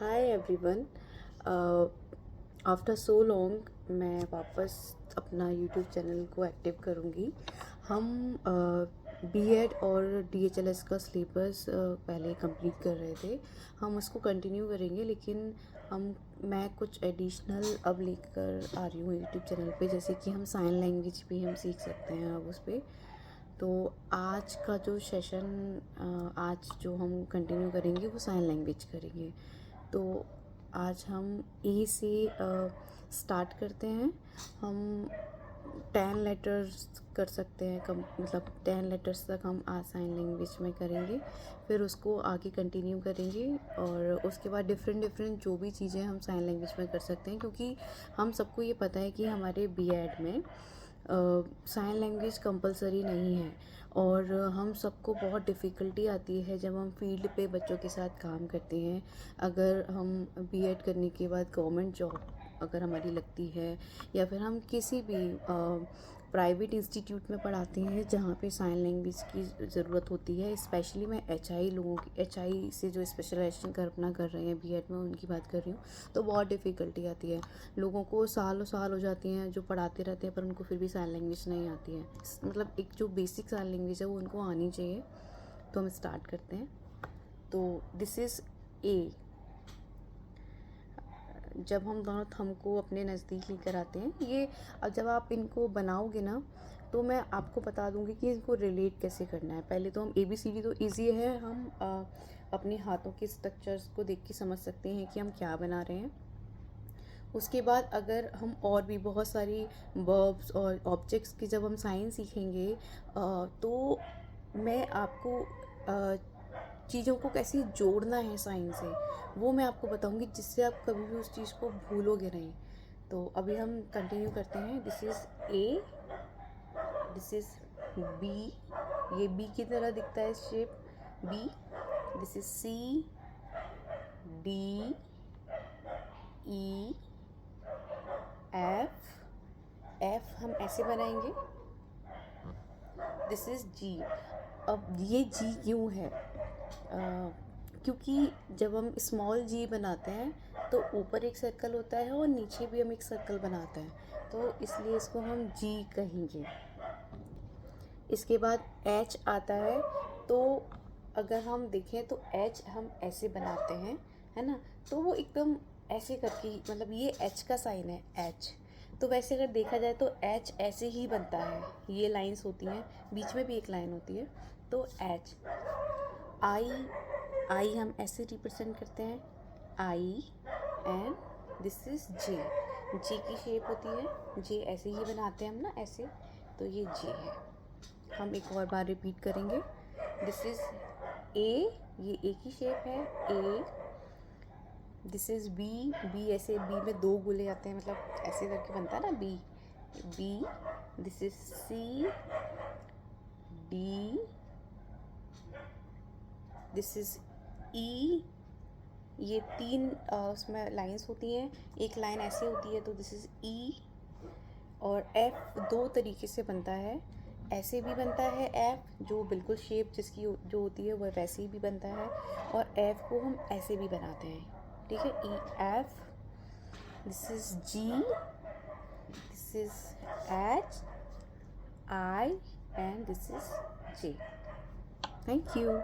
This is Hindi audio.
Hi everyone. After so long मैं वापस अपना यूट्यूब चैनल को एक्टिव करूँगी। हम बीएड और डीएचएलएस का सिलेबस पहले कंप्लीट कर रहे थे, हम उसको कंटिन्यू करेंगे, लेकिन मैं कुछ एडिशनल अब लेकर आ रही हूँ यूट्यूब चैनल पे, जैसे कि हम साइन लैंग्वेज भी हम सीख सकते हैं अब उस पर। तो आज का जो सेशन आज जो हम कंटिन्यू करेंगे वो साइन लैंग्वेज करेंगे। तो आज हम ए से स्टार्ट करते हैं। हम 10 लेटर्स कर सकते हैं, मतलब 10 लेटर्स तक हम आज साइन लैंग्वेज में करेंगे, फिर उसको आगे कंटिन्यू करेंगे और उसके बाद डिफरेंट जो भी चीज़ें हम साइन लैंग्वेज में कर सकते हैं, क्योंकि हम सबको ये पता है कि हमारे बीएड में साइन लैंग्वेज कंपलसरी नहीं है और हम सबको बहुत डिफ़िकल्टी आती है जब हम फील्ड पे बच्चों के साथ काम करते हैं। अगर हम बीएड करने के बाद गवर्नमेंट जॉब अगर हमारी लगती है, या फिर हम किसी भी प्राइवेट इंस्टीट्यूट में पढ़ाते हैं जहाँ पे साइन लैंग्वेज की ज़रूरत होती है। स्पेशली मैं एचआई से जो स्पेशलाइजेशन अपना कर रहे हैं बीएड में, उनकी बात कर रही हूँ। तो बहुत डिफ़िकल्टी आती है, लोगों को सालों साल हो जाती हैं जो पढ़ाते रहते हैं, पर उनको फिर भी साइन लैंग्वेज नहीं आती है। मतलब एक जो बेसिक साइन लैंग्वेज है वो उनको आनी चाहिए। तो हम स्टार्ट करते हैं। तो दिस इज़ ए। जब हम दोनों थंब को अपने नज़दीक लेकर आते हैं, ये अब जब आप इनको बनाओगे ना, तो मैं आपको बता दूंगी कि इनको रिलेट कैसे करना है। पहले तो हम ABCD तो इजी है, हम अपने हाथों के स्ट्रक्चर्स को देख के समझ सकते हैं कि हम क्या बना रहे हैं। उसके बाद अगर हम और भी बहुत सारी वर्ब्स और ऑब्जेक्ट्स की जब हम साइन सीखेंगे, तो मैं आपको चीज़ों को कैसे जोड़ना है साइन से, वो मैं आपको बताऊंगी, जिससे आप कभी भी उस चीज़ को भूलोगे नहीं। तो अभी हम कंटिन्यू करते हैं। This is A, this is B, ये बी की तरह दिखता है shape, B. This is C, D, E, F हम ऐसे बनाएंगे। This is G. अब ये जी क्यों है? क्योंकि जब हम स्मॉल जी बनाते हैं तो ऊपर एक सर्कल होता है और नीचे भी हम एक सर्कल बनाते हैं, तो इसलिए इसको हम जी कहेंगे। इसके बाद एच आता है, तो अगर हम देखें तो एच हम ऐसे बनाते हैं, है ना। तो वो एकदम ऐसे करके, मतलब ये एच का साइन है, एच। तो वैसे अगर देखा जाए तो एच ऐसे ही बनता है, ये लाइंस होती हैं, बीच में भी एक लाइन होती है, तो एच। आई हम ऐसे रिप्रेजेंट करते हैं, आई। एंड दिस इज जे, जे की शेप होती है, जे ऐसे ही बनाते हैं हम ना, ऐसे। तो ये जे है। हम एक और बार रिपीट करेंगे। दिस इज ए, ये ए की शेप है, ए। दिस इज बी, बी ऐसे, बी में दो गोले आते हैं, मतलब ऐसे करके बनता है ना, B, B. This is C, D, this is E. ये तीन उसमें लाइंस होती हैं, एक लाइन ऐसे होती है, तो दिस इज ई। और एफ दो तरीके से बनता है, ऐसे भी बनता है एफ, जो बिल्कुल शेप जिसकी जो होती है वह वैसे ही भी बनता है, और एफ को हम ऐसे भी बनाते हैं, ठीक है, E F. This is G, this is H, I, and this is J. Thank you.